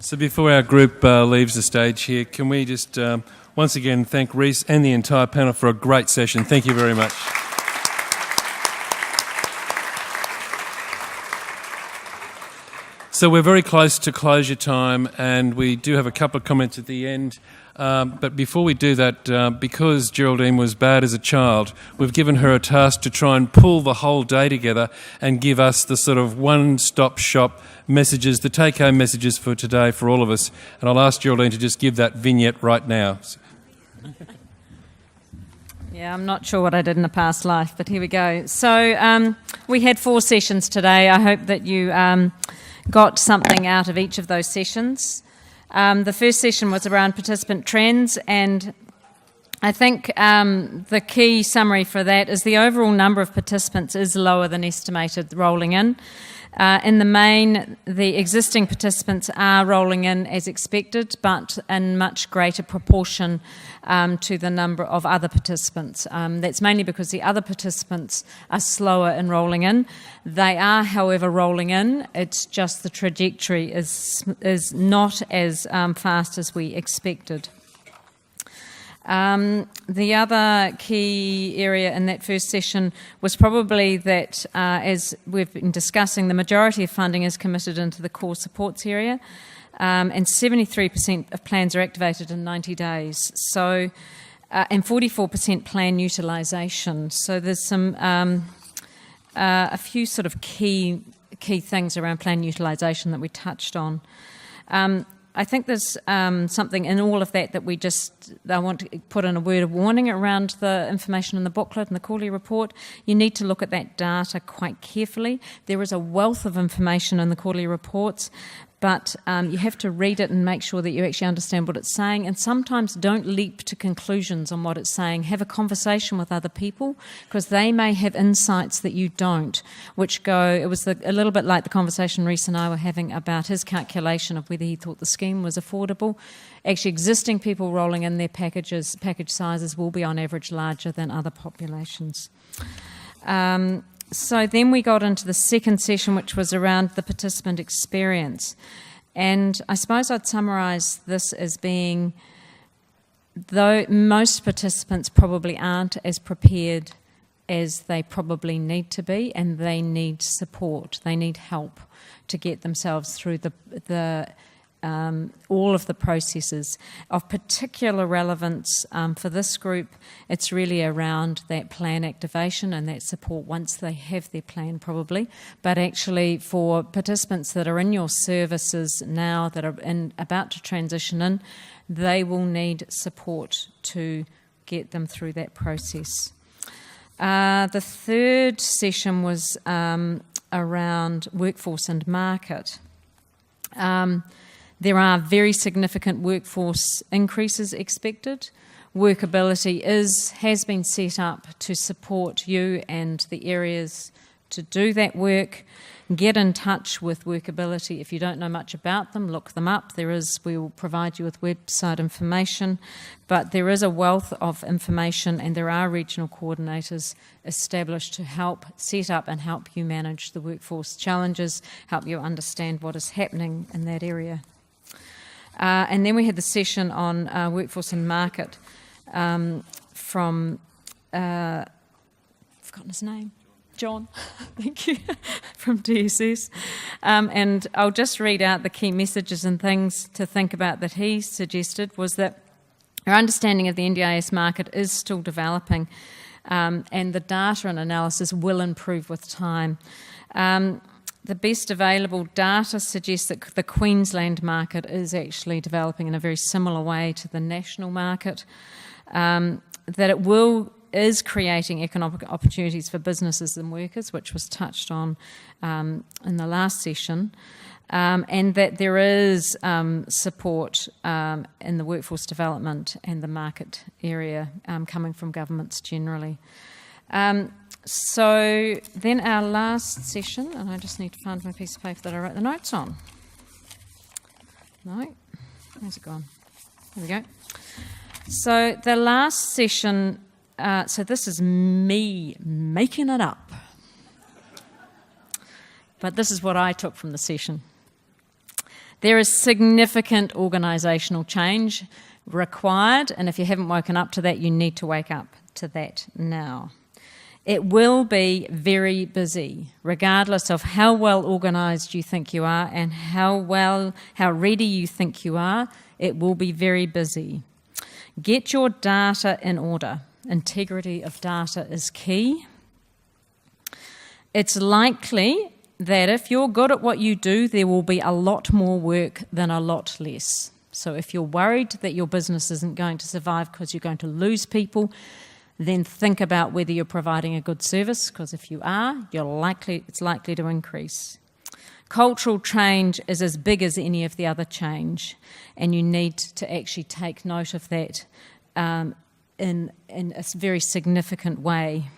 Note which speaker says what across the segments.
Speaker 1: So before our group leaves the stage here, can we just once again thank Rhys and the entire panel for a great session. Thank you very much. So we're very close to closure time, and we do have a couple of comments at the end. But before we do that, because Geraldine was bad as a child, we've given her a task to try and pull the whole day together and give us the sort of one-stop shop messages, the take-home messages for today for all of us. And I'll ask Geraldine to just give that vignette right now.
Speaker 2: Yeah, I'm not sure what I did in a past life, but here we go. So we had 4 sessions today. I hope that you got something out of each of those sessions. The first session was around participant trends, and I think the key summary for that is the overall number of participants is lower than estimated rolling in. In the main, the existing participants are rolling in as expected, but in much greater proportion to the number of other participants. That's mainly because the other participants are slower in rolling in. They are, however, rolling in. It's just the trajectory is not as fast as we expected. The other key area in that first session was probably that, as we've been discussing, the majority of funding is committed into the core supports area, and 73% of plans are activated in 90 days. So, and 44% plan utilisation. So there's some a few sort of key things around plan utilisation that we touched on. I think there's something in all of that I want to put in a word of warning around the information in the booklet and the quarterly report. You need to look at that data quite carefully. There is a wealth of information in the quarterly reports, but you have to read it and make sure that you actually understand what it's saying, and sometimes don't leap to conclusions on what it's saying. Have a conversation with other people, because they may have insights that you don't, it was a little bit like the conversation Rhys and I were having about his calculation of whether he thought the scheme was affordable. Actually, existing people rolling in their package sizes will be on average larger than other populations. So then we got into the second session, which was around the participant experience. And I suppose I'd summarise this as being, though most participants probably aren't as prepared as they probably need to be, and they need support, they need help to get themselves through all of the processes. Of particular relevance for this group, it's really around that plan activation and that support once they have their plan probably, but actually for participants that are in your services now that are about to transition in, they will need support to get them through that process. The third session was around workforce and market. There are very significant workforce increases expected. Workability has been set up to support you and the areas to do that work. Get in touch with Workability. If you don't know much about them, look them up. We will provide you with website information, but there is a wealth of information, and there are regional coordinators established to help set up and help you manage the workforce challenges, help you understand what is happening in that area. And then we had the session on workforce and market from, I've forgotten his name, John, thank you, from DSS. And I'll just read out the key messages and things to think about that he suggested. Was that our understanding of the NDIS market is still developing, and the data and analysis will improve with time. The best available data suggests that the Queensland market is actually developing in a very similar way to the national market, that it is creating economic opportunities for businesses and workers, which was touched on in the last session, and that there is support in the workforce development and the market area coming from governments generally. So then our last session, and I just need to find my piece of paper that I wrote the notes on. No, where's it gone? There we go. So the last session, so this is me making it up, but this is what I took from the session. There is significant organisational change required, and if you haven't woken up to that, you need to wake up to that now. It will be very busy, regardless of how well organised you think you are and how ready you think you are. It will be very busy. Get your data in order. Integrity of data is key. It's likely that if you're good at what you do, there will be a lot more work than a lot less. So if you're worried that your business isn't going to survive because you're going to lose people, then think about whether you're providing a good service, because if you are, it's likely to increase. Cultural change is as big as any of the other change, and you need to actually take note of that in a very significant way.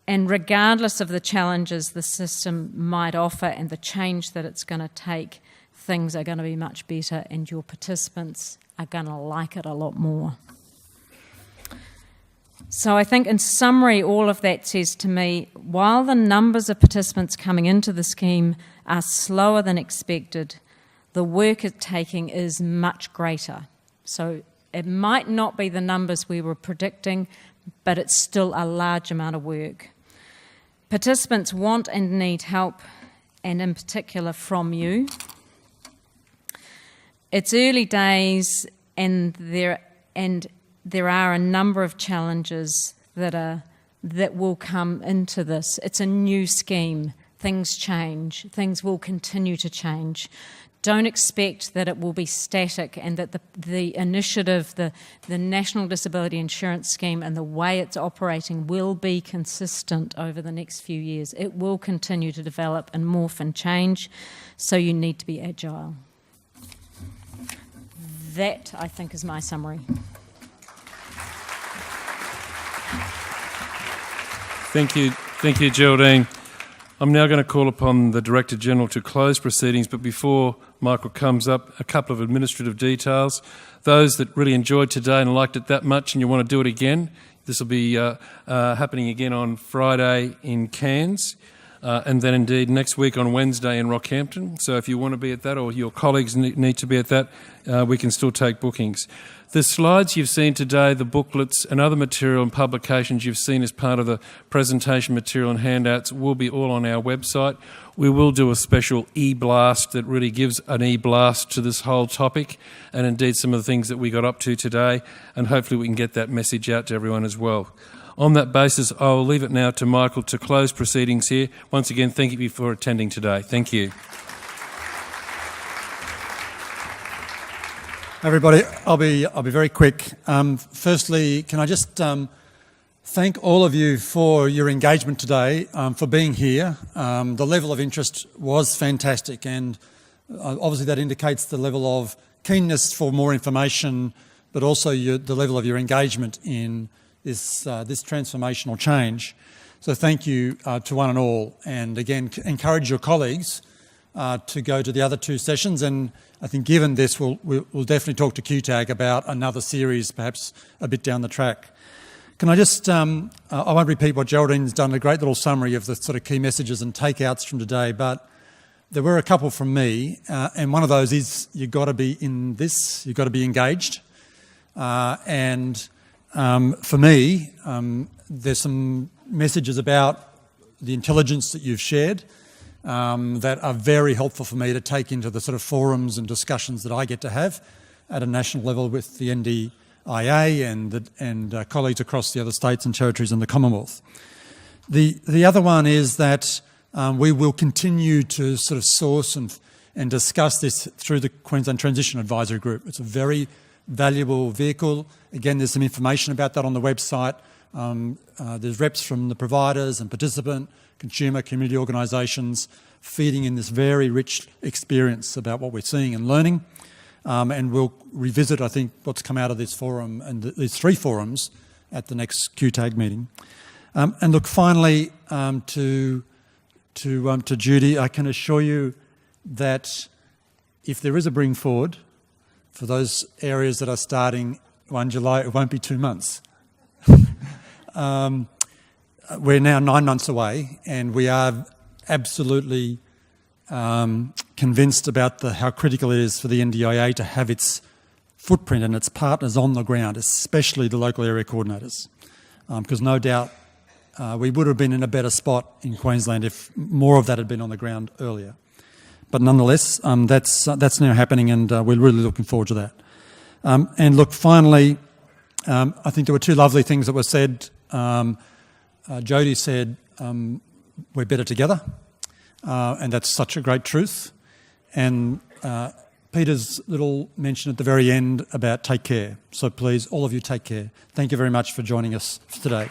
Speaker 2: And regardless of the challenges the system might offer and the change that it's going to take, things are going to be much better and your participants are going to like it a lot more. So I think in summary, all of that says to me, while the numbers of participants coming into the scheme are slower than expected, the work it's taking is much greater. So it might not be the numbers we were predicting, but it's still a large amount of work. Participants want and need help, and in particular from you. It's early days, and there are a number of challenges that will come into this. It's a new scheme. Things change. Things will continue to change. Don't expect that it will be static and that the initiative, the National Disability Insurance Scheme and the way it's operating will be consistent over the next few years. It will continue to develop and morph and change, so you need to be agile. That, I think, is my summary.
Speaker 1: Thank you, Geraldine. I'm now going to call upon the Director-General to close proceedings, but before Michael comes up, a couple of administrative details. Those that really enjoyed today and liked it that much and you want to do it again, this will be happening again on Friday in Cairns, and then indeed next week on Wednesday in Rockhampton. So if you want to be at that or your colleagues need to be at that, we can still take bookings. The slides you've seen today, the booklets and other material and publications you've seen as part of the presentation material and handouts will be all on our website. We will do a special e-blast that really gives an e-blast to this whole topic and indeed some of the things that we got up to today, and hopefully we can get that message out to everyone as well. On that basis, I will leave it now to Michael to close proceedings here. Once again, thank you for attending today. Thank you.
Speaker 3: Everybody, I'll be very quick. Firstly, can I just thank all of you for your engagement today, for being here. The level of interest was fantastic, and obviously that indicates the level of keenness for more information, but also the level of your engagement in this transformational change. So thank you to one and all, and again, encourage your colleagues to go to the other two sessions, and I think given this, we'll definitely talk to QTAG about another series, perhaps a bit down the track. Can I just, I won't repeat what Geraldine's done, a great little summary of the sort of key messages and takeouts from today, but there were a couple from me, and one of those is you've got to be in this, you've got to be engaged. And for me, there's some messages about the intelligence that you've shared, that are very helpful for me to take into the sort of forums and discussions that I get to have at a national level with the NDIA and colleagues across the other states and territories in the Commonwealth. The other one is that we will continue to sort of source and discuss this through the Queensland Transition Advisory Group. It's a very valuable vehicle. Again, there's some information about that on the website. There's reps from the providers and participant, consumer, community organisations feeding in this very rich experience about what we're seeing and learning. And we'll revisit, I think, what's come out of this forum and these three forums at the next QTAG meeting. And look, finally, to Judy, I can assure you that if there is a bring forward for those areas that are starting 1 July, it won't be 2 months. We're now 9 months away, and we are absolutely convinced about how critical it is for the NDIA to have its footprint and its partners on the ground, especially the local area coordinators, because no doubt we would have been in a better spot in Queensland if more of that had been on the ground earlier. But nonetheless, that's now happening, and we're really looking forward to that. And look, finally, I think there were two lovely things that were said. Jody said, we're better together, and that's such a great truth. And Peter's little mention at the very end about take care. So please, all of you, take care. Thank you very much for joining us today.